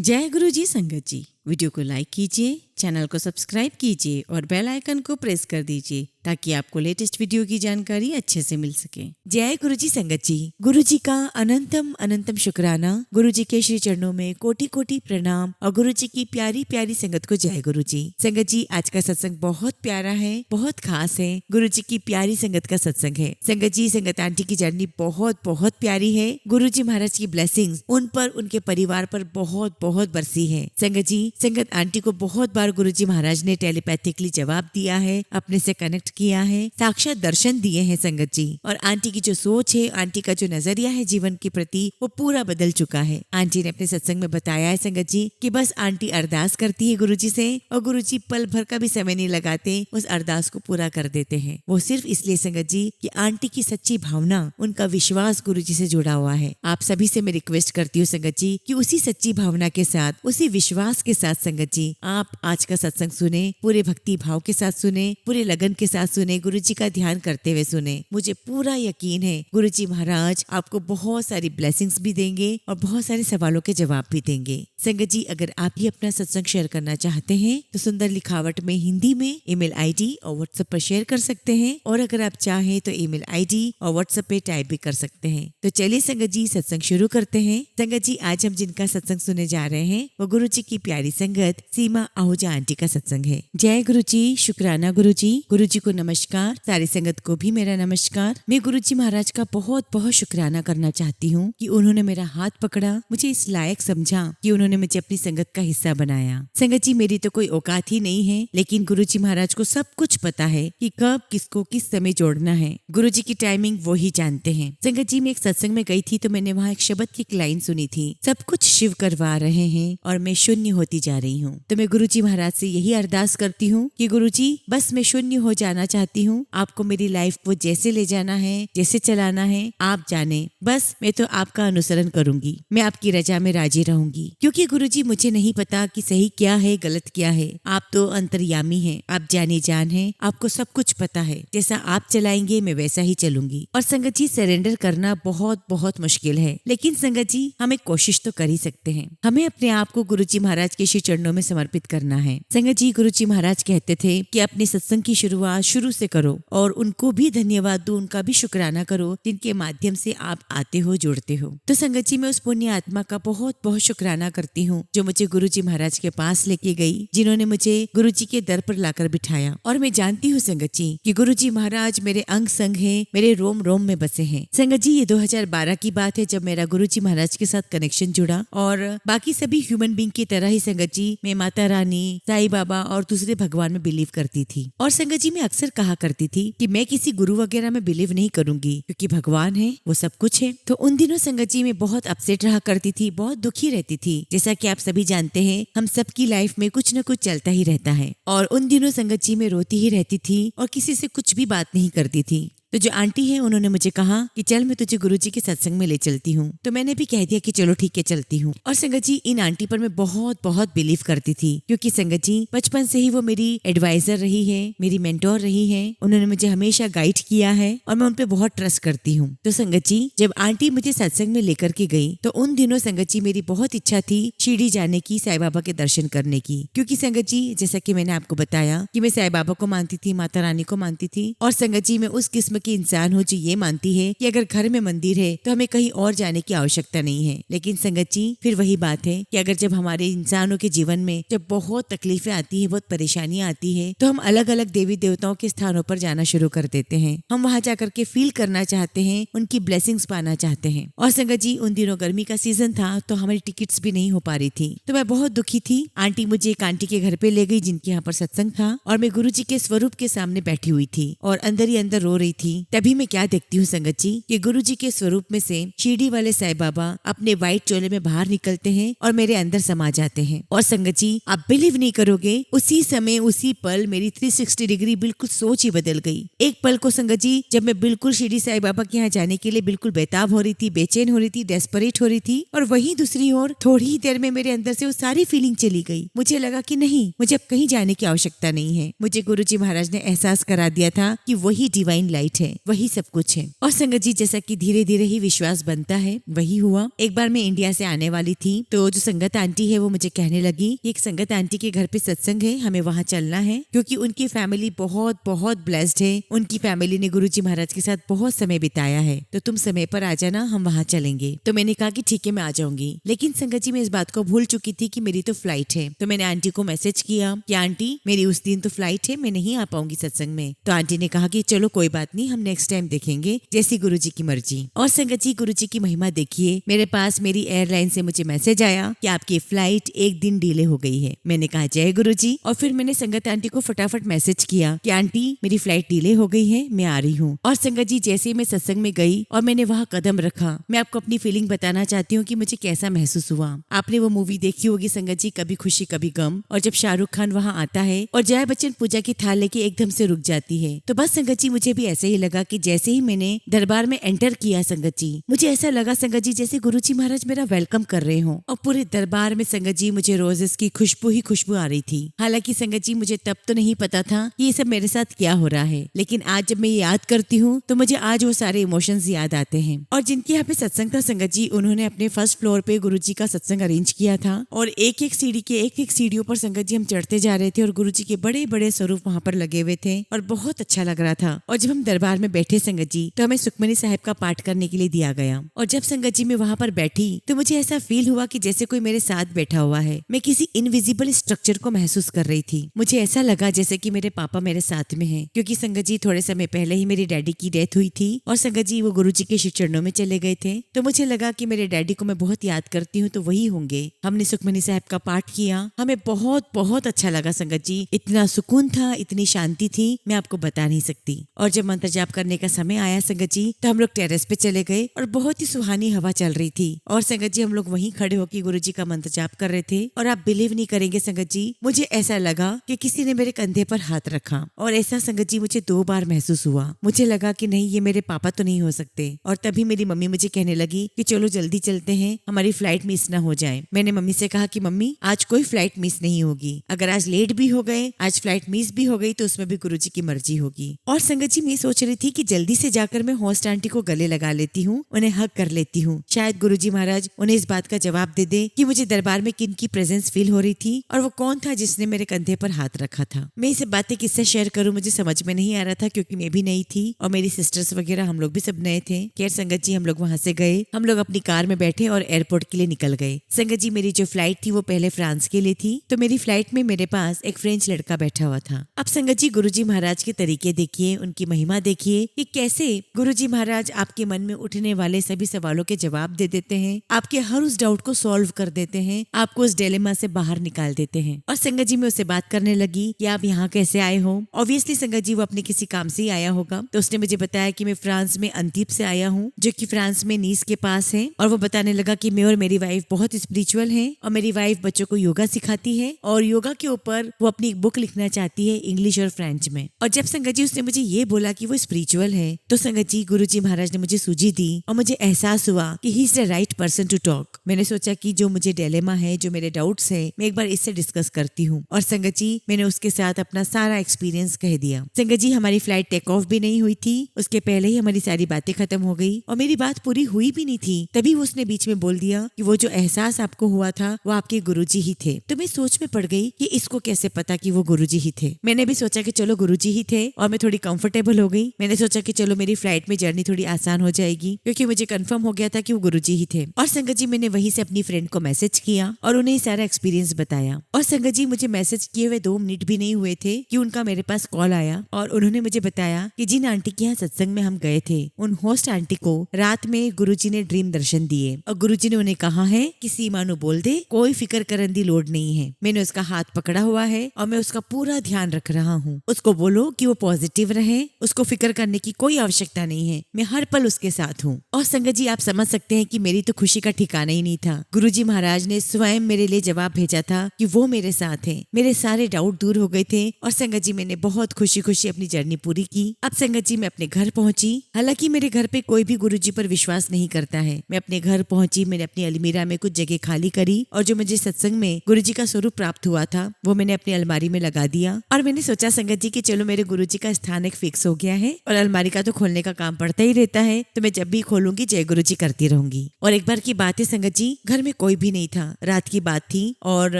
जय गुरु जी संगत जी। वीडियो को लाइक कीजिए, चैनल को सब्सक्राइब कीजिए और बेल आइकन को प्रेस कर दीजिए ताकि आपको लेटेस्ट वीडियो की जानकारी अच्छे से मिल सके। जय गुरु जी संगत जी। गुरु जी का अनंतम अनंतम शुक्राना। गुरु जी के श्री चरणों में कोटि कोटि प्रणाम और गुरु जी की प्यारी प्यारी संगत को जय गुरु जी। संगत जी, आज का सत्संग बहुत प्यारा है, बहुत खास है। गुरु जी की प्यारी संगत का सत्संग है। संगत जी, संगत आंटी की जर्नी बहुत बहुत प्यारी है। गुरु जी महाराज की ब्लेसिंग्स उन पर, उनके परिवार पर बहुत बहुत बरसी है। संगत जी, संगत आंटी को बहुत बार गुरु जी महाराज ने टेलीपैथिकली जवाब दिया है, अपने से कनेक्ट किया है, साक्षात दर्शन दिए हैं संगत जी। और आंटी की जो सोच है, आंटी का जो नजरिया है जीवन के प्रति, वो पूरा बदल चुका है। आंटी ने अपने सत्संग में बताया है संगत जी कि बस आंटी अरदास करती है गुरु जी से और गुरु जी पल भर का भी समय नहीं लगाते, उस अरदास को पूरा कर देते हैं। वो सिर्फ इसलिए संगत जी कि आंटी की सच्ची भावना, उनका विश्वास गुरु जी से जुड़ा हुआ है। आप सभी से मैं रिक्वेस्ट करती हूँ संगत जी कि उसी सच्ची भावना के साथ, उसी विश्वास के साथ संगत जी आप आज का सत्संग सुने, पूरे भक्ति भाव के साथ सुने, पूरे लगन के साथ सुने, गुरु जी का ध्यान करते हुए सुने। मुझे पूरा यकीन है गुरु जी महाराज आपको बहुत सारी ब्लेसिंग्स भी देंगे और बहुत सारे सवालों के जवाब भी देंगे। संगत जी, अगर आप भी अपना सत्संग शेयर करना चाहते हैं तो सुंदर लिखावट में हिंदी में ईमेल आईडी और व्हाट्सएप पर शेयर कर सकते हैं, और अगर आप चाहें तो ईमेल आईडी और व्हाट्सएप पे टाइप भी कर सकते हैं। तो चलिए संगत जी सत्संग शुरू करते हैं। संगत जी, आज हम जिनका सत्संग सुने जा रहे हैं वो गुरु जी की प्यारी संगत सीमा आहूजा आंटी का सत्संग है। जय गुरु जी, शुक्राना गुरु जी। गुरु जी को नमस्कार, सारी संगत को भी मेरा नमस्कार। मैं गुरु जी महाराज का बहुत बहुत शुक्राना करना चाहती हूँ कि उन्होंने मेरा हाथ पकड़ा, मुझे इस लायक समझा कि उन्होंने मुझे अपनी संगत का हिस्सा बनाया। संगत जी, मेरी तो कोई औकात ही नहीं है, लेकिन गुरु जी महाराज को सब कुछ पता है कि कब किसको किस समय जोड़ना है। गुरु जी की टाइमिंग वो ही जानते हैं। संगत जी, मैं एक सत्संग में गई थी तो मैंने वहाँ एक शब्द की लाइन सुनी थी, सब कुछ शिव करवा रहे हैं और मैं शून्य होती जा रही हूँ। तो मैं गुरु जी महाराज से यही अरदास करती हूँ कि गुरु जी बस मैं शून्य हो जाना चाहती हूँ, आपको मेरी लाइफ को जैसे ले जाना है, जैसे चलाना है आप जाने, बस मैं तो आपका अनुसरण करूंगी, मैं आपकी रजा में राजी रहूंगी। क्योंकि गुरु जी मुझे नहीं पता कि सही क्या है गलत क्या है, आप तो अंतर्यामी हैं, आप जानी जान हैं, आपको सब कुछ पता है, जैसा आप चलाएंगे मैं वैसा ही चलूंगी। और संगत जी, सरेंडर करना बहुत बहुत मुश्किल है, लेकिन संगत जी हम एक कोशिश तो कर ही सकते हैं। हमें अपने आप को गुरु जी महाराज के श्री चरणों में समर्पित करना है। संगत जी, गुरु जी महाराज कहते थे कि अपने सत्संग की शुरुआत शुरू से करो और उनको भी धन्यवाद दो, उनका भी शुक्राना करो जिनके माध्यम से आप आते हो, जुड़ते हो। तो संगत जी, मैं उस पुण्य आत्मा का बहुत बहुत शुक्राना करती हूँ जो मुझे गुरु जी महाराज के पास लेके गई, जिन्होंने मुझे गुरु जी के दर पर लाकर बिठाया। और मैं जानती हूँ संगत जी कि गुरु जी महाराज मेरे अंग संग है, मेरे रोम रोम में बसे हैं। संगत जी, ये 2012 की बात है जब मेरा गुरु जी महाराज के साथ कनेक्शन जुड़ा, और बाकी सभी ह्यूमन बींग की तरह ही संगत जी मैं माता रानी, साईं बाबा और दूसरे भगवान में बिलीव करती थी। और संगत जी, मैं अक्सर कहा करती थी कि मैं किसी गुरु वगैरह में बिलीव नहीं करूंगी क्योंकि भगवान है, वो सब कुछ है। तो उन दिनों संगत जी मैं बहुत अपसेट रहा करती थी, बहुत दुखी रहती थी। जैसा कि आप सभी जानते हैं, हम सबकी लाइफ में कुछ न कुछ चलता ही रहता है। और उन दिनों संगत जी मैं रोती ही रहती थी और किसी से कुछ भी बात नहीं करती थी। तो जो आंटी है उन्होंने मुझे कहा कि चल मैं तुझे गुरुजी के सत्संग में ले चलती हूँ। तो मैंने भी कह दिया कि चलो ठीक है चलती हूँ। और संगत जी, इन आंटी पर मैं बहुत बहुत बिलीव करती थी क्योंकि संगत जी बचपन से ही वो मेरी एडवाइजर रही है, मेरी मेंटोर रही है, उन्होंने मुझे हमेशा गाइड किया है और मैं उन पे बहुत ट्रस्ट करती हूँ। तो संगत जी, जब आंटी मुझे सत्संग में लेकर के गई तो उन दिनों संगत जी मेरी बहुत इच्छा थी शिरडी जाने की, साईं बाबा के दर्शन करने की। क्योंकि संगत जी, जैसा कि मैंने आपको बताया कि मैं साईं बाबा को मानती थी, माता रानी को मानती थी, और संगत जी मैं उस किस्म की इंसान हूँ जो ये मानती है कि अगर घर में मंदिर है तो हमें कहीं और जाने की आवश्यकता नहीं है। लेकिन संगत जी, फिर वही बात है कि अगर जब हमारे इंसानों के जीवन में जब बहुत तकलीफें आती है, बहुत परेशानियां आती है, तो हम अलग अलग देवी देवताओं के स्थानों पर जाना शुरू कर देते हैं। हम वहां जाकर के फील करना चाहते हैं, उनकी ब्लेसिंग्स पाना चाहते हैं। और संगत जी, उन दिनों गर्मी का सीजन था तो हमारी टिकट्स भी नहीं हो पा रही थी, तो मैं बहुत दुखी थी। आंटी मुझे एक आंटी के घर पे ले गई जिनके यहाँ पर सत्संग था, और मैं गुरु जी के स्वरूप के सामने बैठी हुई थी और अंदर ही अंदर रो रही थी। तभी मैं क्या देखती हूँ संगत जी कि गुरु जी के स्वरूप में से शिरडी वाले साईं बाबा अपने व्हाइट चोले में बाहर निकलते हैं और मेरे अंदर समा जाते हैं। और संगत जी, आप बिलीव नहीं करोगे, उसी समय उसी पल मेरी 360 डिग्री बिल्कुल सोच ही बदल गई। एक पल को संगत जी, जब मैं बिल्कुल शिरडी साईं बाबा के यहाँ जाने के लिए बिल्कुल बेताब हो रही थी, बेचैन हो रही थी, डेस्परेट हो रही थी, और वहीं दूसरी ओर थोड़ी ही देर में मेरे अंदर से वो सारी फीलिंग चली गई। मुझे लगा कि नहीं, मुझे अब कहीं जाने की आवश्यकता नहीं है। मुझे गुरु जी महाराज ने एहसास करा दिया था कि वही डिवाइन लाइट है, वही सब कुछ है। और संगत जी जैसा कि धीरे धीरे ही विश्वास बनता है वही हुआ। एक बार मैं इंडिया से आने वाली थी तो जो संगत आंटी है वो मुझे कहने लगी कि एक संगत आंटी के घर पे सत्संग है, हमें वहाँ चलना है क्योंकि उनकी फैमिली बहुत बहुत ब्लेस्ड है। उनकी फैमिली ने गुरुजी महाराज के साथ बहुत समय बिताया है, तो तुम समय पर आ जाना, हम वहाँ चलेंगे। तो मैंने कहा कि ठीक है मैं आ जाऊंगी। लेकिन संगत जी मैं इस बात को भूल चुकी थी कि मेरी तो फ्लाइट है। तो मैंने आंटी को मैसेज किया कि आंटी मेरी उस दिन तो फ्लाइट है, मैं नहीं आ पाऊंगी सत्संग में। तो आंटी ने कहा कि चलो कोई बात नहीं, हम नेक्स्ट टाइम देखेंगे, जैसी गुरुजी की मर्जी। और संगत जी गुरुजी की महिमा देखिए, मेरे पास मेरी एयरलाइन से मुझे मैसेज आया कि आपकी फ्लाइट एक दिन डिले हो गई है। मैंने कहा जय गुरुजी। और फिर मैंने संगत आंटी को फटाफट मैसेज किया कि आंटी मेरी फ्लाइट डिले हो गई है, मैं आ रही हूँ। और संगत जी जैसे ही मैं सत्संग में गई और मैंने वहाँ कदम रखा, मैं आपको अपनी फीलिंग बताना चाहती हूँ कि मुझे कैसा महसूस हुआ। आपने वो मूवी देखी होगी संगत जी, कभी खुशी कभी गम। और जब शाहरुख खान वहाँ आता है और जया बच्चन पूजा की थाल लेके एकदम से रुक जाती है, तो बस संगत जी मुझे भी ऐसे ही लगा कि जैसे ही मैंने दरबार में एंटर किया संगत जी, मुझे ऐसा लगा संगत जी जैसे गुरुजी महाराज मेरा वेलकम कर रहे हो। और पूरे दरबार में संगत जी मुझे रोजेस की खुशबू ही खुशबू आ रही थी। हालांकि संगत जी मुझे तब तो नहीं पता था कि ये सब मेरे साथ क्या हो रहा है, लेकिन आज जब मैं ये याद करती हूँ तो मुझे आज वो सारे इमोशंस याद आते हैं। और जिनके यहाँ पे सत्संग था संगत जी, उन्होंने अपने फर्स्ट फ्लोर पे गुरुजी का सत्संग अरेंज किया था और एक एक सीढ़ी के एक एक सीढ़ियों पर संगत जी हम चढ़ते जा रहे थे और गुरुजी के बड़े बड़े स्वरूप वहाँ पर लगे हुए थे और बहुत अच्छा लग रहा था। और जब हम दरबार में बैठे संगत जी, तो हमें सुखमनी साहिब का पाठ करने के लिए दिया गया। और जब संगत जी मैं वहाँ पर बैठी तो मुझे ऐसा फील हुआ कि जैसे कोई मेरे साथ बैठा हुआ है। मैं किसी इनविजिबल स्ट्रक्चर को महसूस कर रही थी। मुझे ऐसा लगा जैसे कि मेरे पापा मेरे साथ में हैं, क्योंकि संगत जी थोड़े समय पहले ही मेरी डैडी की डेथ हुई थी और संगत जी वो गुरुजी के श्री चरणों में चले गए थे। तो मुझे लगा कि मेरे डैडी को मैं बहुत याद करती हूँ, तो वही होंगे। हमने सुखमनी साहिब का पाठ किया, हमें बहुत बहुत अच्छा लगा संगत जी। इतना सुकून था, इतनी शांति थी, मैं आपको बता नहीं सकती। और जब मंत्र जाप करने का समय आया संगत जी, तो हम लोग टेरेस पे चले गए और बहुत ही सुहानी हवा चल रही थी। और संगत जी हम लोग वहीं खड़े होकर गुरुजी का मंत्र जाप कर रहे थे। और आप बिलीव नहीं करेंगे संगत जी, मुझे ऐसा लगा कि किसी ने मेरे कंधे पर हाथ रखा। और ऐसा संगत जी मुझे 2 बार महसूस हुआ। मुझे लगा कि नहीं, ये मेरे पापा तो नहीं हो सकते। और तभी मेरी मम्मी मुझे कहने लगी कि चलो जल्दी चलते हैं, हमारी फ्लाइट मिस ना हो जाए। मैंने मम्मी से कहा कि मम्मी आज कोई फ्लाइट मिस नहीं होगी, अगर आज लेट भी हो गए, आज फ्लाइट मिस भी हो गई, तो उसमें भी गुरुजी की मर्जी होगी। और संगत जी मैं सोच रही थी कि जल्दी से जाकर मैं होस्ट आंटी को गले लगा लेती हूँ, उन्हें हक कर लेती हूँ। शायद गुरुजी महाराज उन्हें इस बात का जवाब दे दे कि मुझे दरबार में किन की प्रेजेंस फील हो रही थी और वो कौन था जिसने मेरे कंधे पर हाथ रखा था। मैं इसे बातें किससे शेयर करूँ मुझे समझ में नहीं आ रहा था, क्योंकि मैं भी नई थी और मेरी सिस्टर्स वगैरह हम लोग भी सब नए थे। खैर संगत जी हम लोग वहां से गए, हम लोग अपनी कार में बैठे और एयरपोर्ट के लिए निकल गए। संगत जी मेरी जो फ्लाइट थी वो पहले फ्रांस के लिए थी, तो मेरी फ्लाइट में मेरे पास एक फ्रेंच लड़का बैठा हुआ था। अब संगत जी गुरुजी महाराज के तरीके देखिए, उनकी महिमा देखिए कि कैसे गुरुजी महाराज आपके मन में उठने वाले सभी सवालों के जवाब दे देते हैं, आपके हर उस डाउट को सॉल्व कर देते हैं, आपको उस डिलेमा से बाहर निकाल देते हैं। और संगत जी मैं उससे बात करने लगी कि आप यहाँ कैसे आए हो। ऑब्वियसली संगत जी वो अपने किसी काम से ही आया होगा, तो उसने मुझे बताया कि मैं फ्रांस में अंतीप से आया हूँ, जो कि फ्रांस में नीस के पास है। और वो बताने लगा कि मैं और मेरी वाइफ बहुत स्पिरिचुअल है और मेरी वाइफ बच्चों को योगा सिखाती है और योगा के ऊपर वो अपनी एक बुक लिखना चाहती है इंग्लिश और फ्रेंच में। और जब संगत जी उसने मुझे ये बोला कि वो स्पिरिचुअल है, तो संगत जी गुरुजी महाराज ने मुझे सूझी दी और मुझे एहसास हुआ कि he is the right person to talk. मैंने सोचा कि जो मुझे डिलेमा है, जो मेरे डाउट्स है, मैं एक बार इससे डिस्कस करती हूँ। और संगत जी मैंने उसके साथ अपना सारा एक्सपीरियंस कह दिया। संगत जी हमारी फ्लाइट टेक ऑफ भी नहीं हुई थी, उसके पहले ही हमारी सारी बातें खत्म हो गई और मेरी बात पूरी हुई भी नहीं थी, तभी उसने बीच में बोल दिया कि वो जो एहसास आपको हुआ था वो आपके गुरुजी ही थे। तो मैं सोच में पड़ गई कि इसको कैसे पता कि वो गुरुजी ही थे। मैंने भी सोचा कि चलो गुरुजी ही थे और मैं थोड़ी कंफर्टेबल हो गई। मैंने सोचा कि चलो मेरी फ्लाइट में जर्नी थोड़ी आसान हो जाएगी, क्योंकि मुझे कंफर्म हो गया था कि वो गुरुजी ही थे। और संगत जी मैंने वहीं से अपनी फ्रेंड को मैसेज किया और उन्हें सारा एक्सपीरियंस बताया। और संगत जी मुझे मैसेज किए हुए 2 मिनट भी नहीं हुए थे कि उनका मेरे पास कॉल आया और उन्होंने मुझे बताया कि जिन आंटी के यहाँ सत्संग में हम गए थे, उन होस्ट आंटी को रात में गुरुजी ने ड्रीम दर्शन दिए और गुरुजी ने उन्हें कहा है कि सीमानु बोल दे, कोई फिक्र करने की लोड नहीं है। मैंने उसका हाथ पकड़ा हुआ है और मैं उसका पूरा ध्यान रख रहा हूँ। उसको बोलो कि वो पॉजिटिव रहे, उसको फिक्र करने की कोई आवश्यकता नहीं है, मैं हर पल उसके साथ हूँ। और संगत जी आप समझ सकते हैं कि मेरी तो खुशी का ठिकाना ही नहीं था। गुरुजी महाराज ने स्वयं मेरे लिए जवाब भेजा था कि वो मेरे साथ हैं। मेरे सारे डाउट दूर हो गए थे और संगत जी मैंने बहुत खुशी खुशी अपनी जर्नी पूरी की। अब संगत जी मैं अपने घर पहुंची। हालांकि मेरे घर पे कोई भी गुरुजी पर विश्वास नहीं करता है। मैं अपने घर पहुंची, मैंने अपनी अलमीरा में कुछ जगह खाली करी और जो मुझे सत्संग में गुरुजी का स्वरूप प्राप्त हुआ था वो मैंने अपनी अलमारी में लगा दिया। और मैंने सोचा संगत जी कि चलो मेरे गुरुजी का स्थान एक फिक्स हो गया है, है और अलमारी का तो खोलने का काम पड़ता ही रहता है, तो मैं जब भी खोलूंगी जय गुरु जी करती रहूंगी। और एक बार की बात है संगत जी, घर में कोई भी नहीं था, रात की बात थी और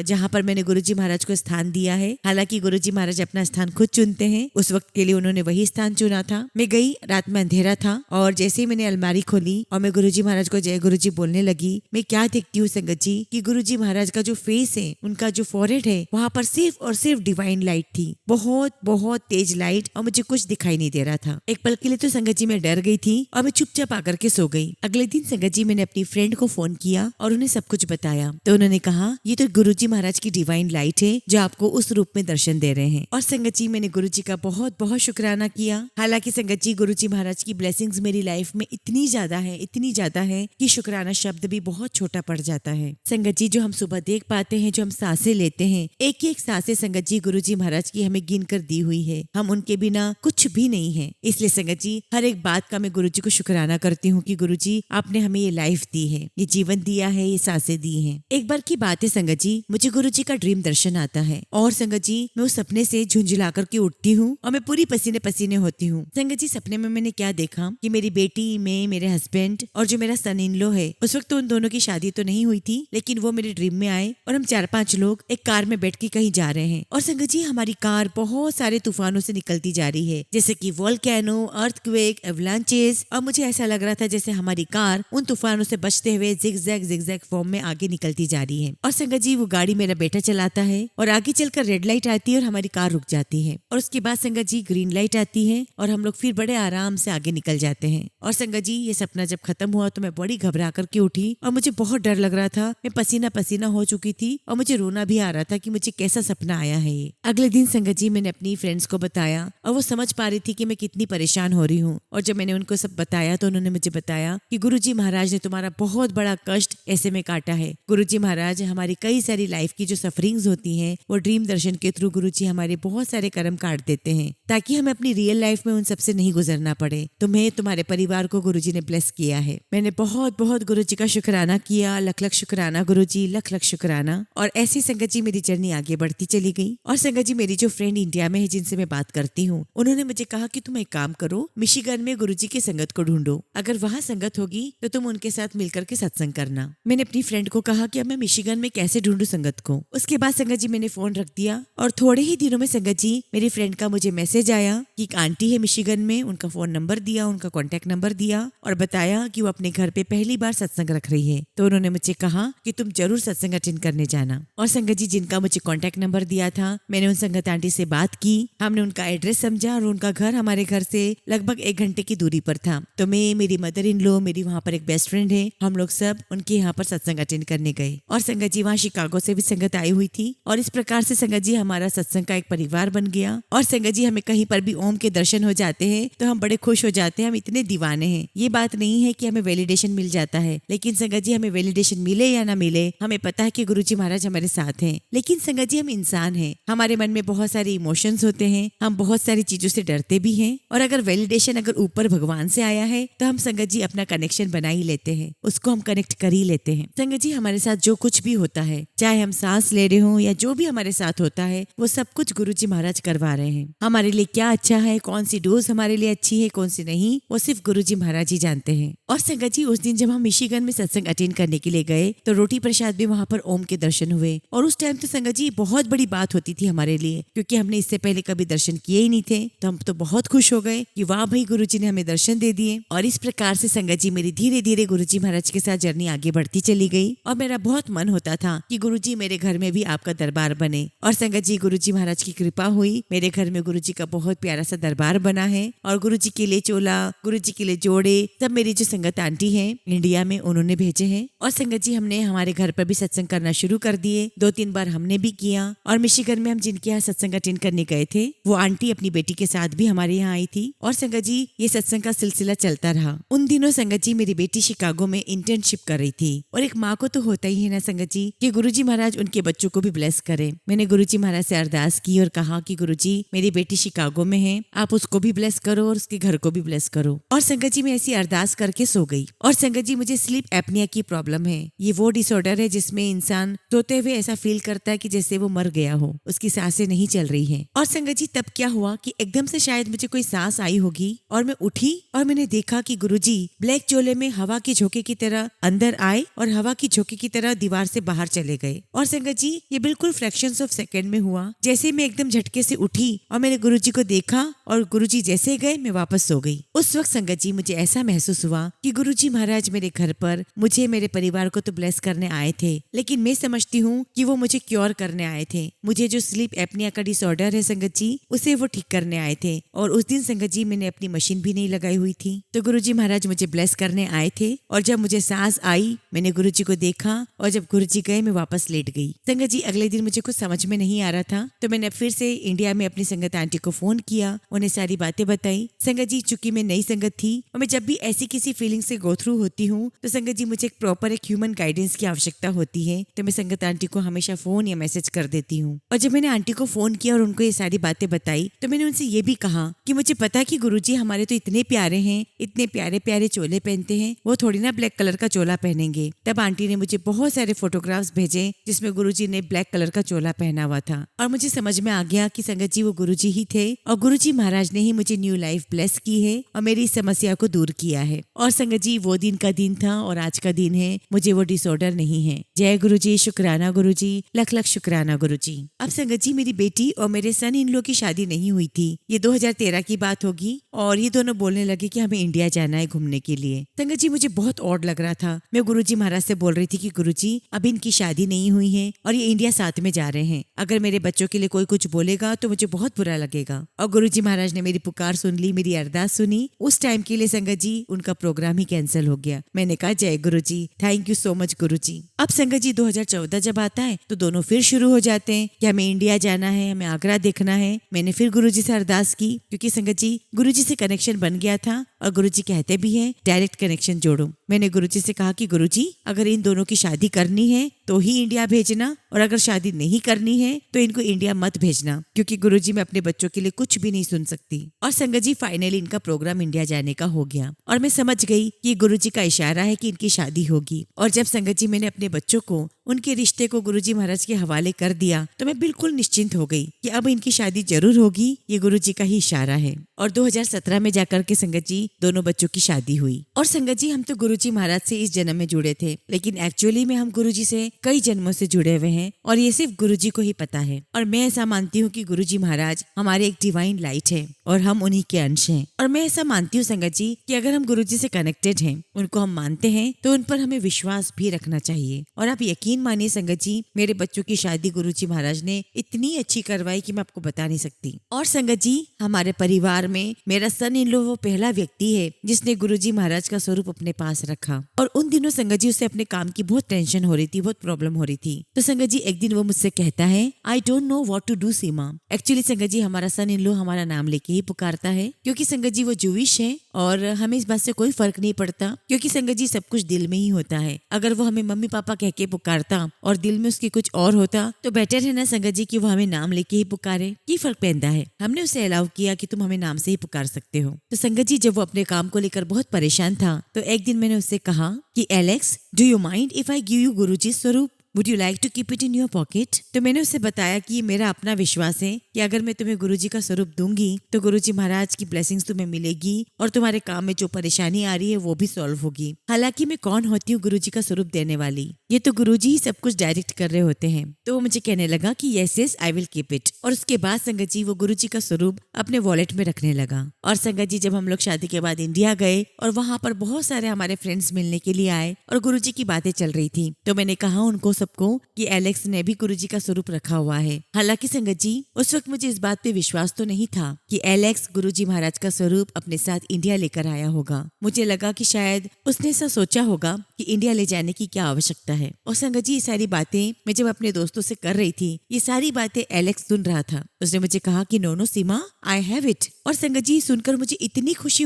जहाँ पर मैंने गुरुजी महाराज को स्थान दिया है, हालांकि गुरुजी महाराज अपना स्थान खुद चुनते हैं, उस वक्त के लिए उन्होंने वही स्थान चुना था। मैं गई, रात में अंधेरा था और जैसे ही मैंने अलमारी खोली और मैं गुरुजी महाराज को जय गुरुजी बोलने लगी, मैं क्या देखती हूँ संगत जी कि गुरुजी महाराज का जो फेस है, उनका जो फॉरहेड है, वहाँ पर सिर्फ और सिर्फ डिवाइन लाइट थी, बहुत बहुत तेज लाइट, और मुझे कुछ दिखाई नहीं दे रहा था। एक पल के लिए तो संगत जी मैं डर गई थी और मैं चुपचाप आकर के सो गई। अगले दिन संगत जी मैंने अपनी फ्रेंड को फोन किया और उन्हें सब कुछ बताया, तो उन्होंने कहा ये तो गुरुजी महाराज की डिवाइन लाइट है जो आपको उस रूप में दर्शन दे रहे हैं। और संगत जी मैंने गुरुजी का बहुत बहुत शुक्राना किया। हालांकि संगत जी गुरुजी महाराज की ब्लेसिंग्स मेरी लाइफ में इतनी ज्यादा है कि शुक्राना शब्द भी बहुत छोटा पड़ जाता है। संगत जी जो हम सुबह देख पाते हैं, जो हम सांसें लेते हैं, एक एक सांसें संगत जी गुरुजी महाराज की हमें गिन कर दी हुई है, हम उनके बिना कुछ भी नहीं है। इसलिए संगत जी हर एक बात का मैं गुरुजी को शुक्राना करती हूँ कि गुरुजी आपने हमें ये लाइफ दी है, ये जीवन दिया है, ये सांसें दी हैं। एक बार की बात है संगत जी, मुझे गुरुजी का ड्रीम दर्शन आता है और संगत जी मैं उस सपने से झुंझुला करके उठती हूँ और मैं पूरी पसीने पसीने होती हूँ। संगत जी सपने में मैंने क्या देखा कि मेरी बेटी, मैं, मेरे हस्बैंड और जो मेरा सन इन लॉ है, उस वक्त तो उन दोनों की शादी तो नहीं हुई थी, लेकिन वो मेरे ड्रीम में आए और हम 4-5 लोग एक कार में बैठ के कहीं जा रहे हैं। और संगत जी हमारी कार बहुत सारे तूफानों से निकलती जा रही है, जैसे कि वोल्केनो, अर्थक्वेक, एवलांचेस, और मुझे ऐसा लग रहा था जैसे हमारी कार उन तूफानों से बचते हुए जिगजैग फॉर्म में आगे निकलती जा रही है। और संगत जी वो गाड़ी मेरा बेटा चलाता है और आगे चलकर रेड लाइट आती है और हमारी कार रुक जाती है, और उसके बाद संगत जी ग्रीन लाइट आती है और हम लोग फिर बड़े आराम से आगे निकल जाते हैं। और संगत जी ये सपना जब खत्म हुआ तो मैं बड़ी घबरा करके उठी और मुझे बहुत डर लग रहा था, मैं पसीना पसीना हो चुकी थी और मुझे रोना भी आ रहा था कि मुझे कैसा सपना आया है ये। अगले दिन संगत जी मैंने अपनी फ्रेंड्स को बताया और वो समझ पा रही थी कि मैं कितनी परेशान हो रही हूँ। और जब मैंने उनको सब बताया तो उन्होंने मुझे बताया कि गुरुजी महाराज ने तुम्हारा बहुत बड़ा कष्ट ऐसे में काटा है। गुरुजी महाराज हमारी कई सारी लाइफ की जो सफरिंग्स होती हैं, वो ड्रीम दर्शन के थ्रू गुरुजी हमारे बहुत सारे कर्म काट देते हैं ताकि हमें अपनी रियल लाइफ में उन सबसे नहीं गुजरना पड़े। तुम्हें, तुम्हारे परिवार को गुरुजी ने ब्लेस किया है। मैंने बहुत बहुत गुरुजी का शुक्राना किया, लख लख शुक्राना गुरुजी, लख लख शुक्राना। और ऐसी संगत जी मेरी जर्नी आगे बढ़ती चली गई। और संगत जी मेरी जो फ्रेंड इंडिया में है जिनसे मैं बात करती हूँ, उन्होंने मुझे कहा कि तुम एक काम करो, मिशिगन में गुरुजी की संगत को ढूंढो, अगर वहाँ संगत होगी तो तुम उनके साथ मिलकर के सत्संग करना। मैंने अपनी फ्रेंड को कहा कि अब मैं मिशिगन में कैसे ढूंढूं संगत को। उसके बाद संगत जी मैंने फोन रख दिया और थोड़े ही दिनों में संगत जी मेरी फ्रेंड का मुझे मैसेज आया कि एक आंटी है मिशिगन में, उनका फोन नंबर दिया, उनका कॉन्टेक्ट नंबर दिया और बताया कि वो अपने घर पे पहली बार सत्संग रख रही है। तो उन्होंने मुझे कहा कि तुम जरूर सत्संग अटेंड करने जाना। और संगत जी जिनका मुझे कॉन्टेक्ट नंबर दिया था, मैंने उन संगत आंटी से बात की, हमने उनका एड्रेस समझा और उनका घर हमारे घर से लगभग 1 घंटे की दूरी पर था। तो मैं, मेरी मदर इन लॉ, मेरी वहाँ पर एक बेस्ट फ्रेंड है, हम लोग सब उनके यहाँ पर सत्संग अटेंड करने गए। और संगत जी वहाँ शिकागो से भी संगत आई हुई थी और इस प्रकार से संगत जी हमारा सत्संग का एक परिवार बन गया। और संगत जी हमें कहीं पर भी ओम के दर्शन हो जाते हैं तो हम बड़े खुश हो जाते हैं, हम इतने दीवाने हैं। ये बात नहीं है कि हमें वैलिडेशन मिल जाता है, लेकिन संगत जी हमें वैलिडेशन मिले या ना मिले, हमें पता है कि गुरुजी महाराज हमारे साथ हैं। लेकिन संगत जी हम इंसान हैं, हमारे मन में बहुत सारे इमोशंस होते हैं, हम बहुत सारी चीजों से डरते भी हैं। और अगर वैलिडेशन अगर ऊपर भगवान से आया है तो हम संगत जी अपना कनेक्शन बना ही लेते हैं, उसको हम कनेक्ट कर ही लेते हैं। संगत जी हमारे साथ जो कुछ भी होता है, चाहे हम सांस ले रहे हो या जो भी हमारे साथ होता है, वो सब कुछ गुरुजी महाराज करवा रहे हैं। हमारे लिए क्या अच्छा है, कौन सी डोज हमारे लिए अच्छी है, कौन सी नहीं, वो सिर्फ गुरुजी महाराज ही जानते हैं। और संगत जी उस दिन जब हम मिशिगन में सत्संग अटेंड करने के लिए गए तो रोटी प्रसाद भी वहाँ पर ओम के दर्शन हुए। और उस टाइम तो संगत जी बहुत बड़ी बात होती थी हमारे लिए, क्योंकि हमने इससे पहले कभी दर्शन किए ही नहीं थे। तो हम तो बहुत खुश हो गए कि वाह भाई गुरुजी ने हमें दर्शन दे दिए। और इस प्रकार से संगत जी मेरी धीरे धीरे गुरुजी महाराज के साथ जर्नी आगे बढ़ती चली गई। और मेरा बहुत मन होता था कि गुरुजी मेरे घर में भी आपका दरबार बने। और संगत जी गुरुजी महाराज की कृपा हुई, मेरे घर में गुरुजी का बहुत प्यारा सा दरबार बना है। और गुरुजी के लिए चोला, गुरुजी के लिए जोड़े सब मेरी जो संगत आंटी है इंडिया में, उन्होंने भेजे हैं। और संगत जी हमने हमारे घर पर भी सत्संग करना शुरू कर दिए, 2-3 बार हमने भी किया। और मिशिगन में हम जिनके यहाँ सत्संग अटेंड करने गए थे, वो आंटी अपनी बेटी के साथ भी हमारे यहाँ आई थी। और संगत जी ये सत्संग का सिलसिला चलता रहा। उन दिनों संगत जी मेरी बेटी शिकागो में इंटर्नशिप कर रही थी। और एक माँ को तो होता ही है ना संगत जी कि गुरुजी महाराज उनके बच्चों को भी ब्लेस करे। मैंने गुरुजी महाराज से अरदास की और कहा कि गुरुजी मेरी बेटी शिकागो में है, आप उसको भी ब्लेस करो और उसके घर को भी ब्लेस करो। और संगत जी मैं ऐसी अरदास करके सो गई। और संगत जी मुझे स्लीप एपनिया की प्रॉब्लम है। ये वो डिसऑर्डर है जिसमें इंसान सोते हुए ऐसा फील करता है कि जैसे वो मर गया हो, उसकी सांसें नहीं चल रही हैं। और संगत जी तब क्या हुआ कि एकदम से शायद मुझे कोई सांस आई होगी और मैं उठी और मैंने देखा कि गुरुजी ब्लैक चोले में हवा के झोंके की तरह अंदर आए और हवा की झोंके की तरह दीवार से बाहर चले गए। और संगत जी ये बिल्कुल फ्रैक्शंस ऑफ सेकंड में हुआ। जैसे मैं एकदम झटके से उठी और मैंने गुरुजी को देखा और गुरुजी जैसे गए मैं वापस सो गई। उस वक्त संगत जी मुझे ऐसा महसूस हुआ कि गुरुजी महाराज मेरे घर पर मुझे मेरे परिवार को तो ब्लेस करने आए थे, लेकिन मैं समझती हूँ कि वो मुझे क्योर करने आए थे। मुझे जो स्लीप एपनिया का डिसऑर्डर है संगत जी, उसे वो ठीक करने आए थे। और उस दिन संगत जी मैंने अपनी मशीन भी नहीं लगाई हुई थी। तो गुरुजी महाराज मुझे ब्लेस करने आए थे और जब मुझे सांस आई मैंने गुरुजी को देखा और जब गुरुजी गए मैं वापस लेट गई। संगत जी अगले दिन मुझे कुछ समझ में नहीं आ रहा था, तो मैंने फिर से इंडिया में अपनी संगत आंटी को फोन किया, उन्हें सारी बातें बताई। संगत जी चूंकि मैं नई संगत थी और मैं जब भी ऐसी किसी फीलिंग से गो थ्रू होती हूँ तो संगत जी मुझे एक ह्यूमन गाइडेंस की आवश्यकता होती है। तो मैं संगत आंटी को हमेशा फोन या मैसेज कर देती हूँ। और जब मैंने आंटी को फोन किया और उनको ये सारी बातें बताई तो मैंने उनसे ये भी कहा कि मुझे पता कि गुरुजी हमारे तो इतने प्यारे हैं, इतने प्यारे प्यारे चोले पहनते हैं, वो थोड़ी ना ब्लैक कलर का चोला पहनेंगे। तब आंटी ने मुझे बहुत सारे फोटोग्राफ्स भेजे जिसमें गुरुजी ने ब्लैक कलर का चोला पहना हुआ था। और मुझे समझ में आ गया कि संगत जी वो गुरुजी ही थे और गुरुजी महाराज ने ही मुझे न्यू लाइफ ब्लेस की है और मेरी इस समस्या को दूर किया है। और संगत जी वो दिन का दिन था और आज का दिन है, मुझे वो डिसऑर्डर नहीं है। जय गुरुजी, शुक्राना गुरुजी, लख लख शुक्राना गुरुजी। अब संगत जी मेरी बेटी और मेरे सन इन लोग की शादी नहीं हुई थी, ये 2013 की बात होगी। और ये दोनों बोलने लगे कि हमें इंडिया जाना है घूमने के लिए। संगत जी मुझे बहुत ऑड लग रहा था। मैं गुरुजी महाराज से बोल रही थी कि गुरुजी अभी इनकी शादी नहीं हुई है और ये इंडिया साथ में जा रहे हैं, अगर मेरे बच्चों के लिए कोई कुछ बोलेगा तो मुझे बहुत बुरा लगेगा। और गुरुजी महाराज ने मेरी पुकार सुन ली, मेरी अरदास सुनी। उस टाइम के लिए संगत जी उनका प्रोग्राम ही कैंसिल हो गया। मैंने कहा जय गुरुजी, थैंक यू सो मच गुरुजी। अब संगत जी 2014 जब आता है तो दोनों फिर शुरू हो जाते हैं कि हमें इंडिया जाना है, हमें आगरा देखना है। मैंने फिर गुरुजी से अरदास की क्योंकि संगत जी गुरुजी से कनेक्शन बन गया था और गुरुजी कहते भी हैं डायरेक्ट कनेक्शन जोड़ो। मैंने गुरुजी से कहा कि गुरुजी अगर इन दोनों की शादी करनी है तो ही इंडिया भेजना और अगर शादी नहीं करनी है तो इनको इंडिया मत भेजना, क्योंकि गुरुजी मैं अपने बच्चों के लिए कुछ भी नहीं सुन सकती। और संगत जी फाइनली इनका प्रोग्राम इंडिया जाने का हो गया और मैं समझ गई कि गुरुजी का इशारा है कि इनकी शादी होगी। और जब संगत जी मैंने अपने बच्चों को उनके रिश्ते को गुरुजी महाराज के हवाले कर दिया तो मैं बिल्कुल निश्चिंत हो गई कि अब इनकी शादी जरूर होगी, ये गुरुजी का ही इशारा है। और 2017 में जाकर के संगत जी दोनों बच्चों की शादी हुई। और संगत जी हम तो गुरुजी महाराज से इस जन्म में जुड़े थे, लेकिन एक्चुअली में हम गुरुजी से कई जन्मों से जुड़े हुए हैं और ये सिर्फ गुरुजी को ही पता है। और मैं ऐसा मानती हूँ कि गुरुजी महाराज हमारे एक डिवाइन लाइट है और हम उन्हीं के अंश हैं। और मैं ऐसा मानती हूँ संगत जी कि अगर हम गुरुजी से कनेक्टेड हैं, उनको हम मानते हैं, तो उन पर हमें विश्वास भी रखना चाहिए। और आप यकीन मानिए संगत जी मेरे बच्चों की शादी गुरुजी महाराज ने इतनी अच्छी करवाई कि मैं आपको बता नहीं सकती। और संगत जी हमारे परिवार में मेरा सन इन लो वो पहला व्यक्ति है जिसने गुरुजी महाराज का स्वरूप अपने पास रखा। और उन दिनों संगत जी उसे अपने काम की बहुत टेंशन हो रही थी, बहुत प्रॉब्लम हो रही थी। तो संगत जी एक दिन वो मुझसे कहता है I don't know what to do Seema. Actually Sangat ji हमारा सन इन लो हमारा नाम लेके ही पुकारता है, क्योंकि संगत जी वो जूविश है और हमें इस बात से कोई फर्क नहीं पड़ता, क्योंकि संगत जी सब कुछ दिल में ही होता है। अगर वो हमें मम्मी पापा कह के पुकारता और दिल में उसकी कुछ और होता तो बेटर है ना संगत जी कि वो हमें नाम लेके ही पुकारे। की फर्क पैदा है, हमने उसे अलाउ किया कि तुम हमें नाम से ही पुकार सकते हो। तो संगत जी जब वो अपने काम को लेकर बहुत परेशान था तो एक दिन मैंने उससे कहा कि Alex do you mind if I give you गुरुजी स्वरूप, would you like to keep it in your pocket. तो मैंने उसे बताया कि ये मेरा अपना विश्वास है कि अगर मैं तुम्हें गुरुजी का स्वरूप दूंगी तो गुरुजी महाराज की ब्लेसिंग्स तुम्हें मिलेगी और तुम्हारे काम में जो परेशानी आ रही है वो भी सॉल्व होगी। हालांकि मैं कौन होती हूँ गुरुजी का स्वरूप देने वाली, ये तो गुरुजी ही सब कुछ डायरेक्ट कर रहे होते हैं। तो वो मुझे कहने लगा कि yes yes I will keep it. और उसके बाद संगत जी वो गुरुजी का स्वरूप अपने वॉलेट में रखने लगा। और संगत जी जब हम लोग शादी के बाद इंडिया गए और वहां पर बहुत सारे हमारे फ्रेंड्स मिलने के लिए आए और गुरुजी की बातें चल रही थी, तो मैंने कहा उनको सबको कि एलेक्स ने भी गुरुजी का स्वरूप रखा हुआ है। हालांकि संगत जी उस वक्त मुझे इस बात पे विश्वास तो नहीं था कि एलेक्स गुरुजी महाराज का स्वरूप अपने साथ इंडिया लेकर आया होगा। मुझे लगा कि शायद उसने ऐसा सोचा होगा कि इंडिया ले जाने की क्या आवश्यकता है। और संगत जी ये सारी बातें मैं जब अपने दोस्तों से कर रही थी, ये सारी बातें एलेक्स सुन रहा था। उसने मुझे कहा कि no Seema I have it. और संगत जी सुनकर मुझे इतनी खुशी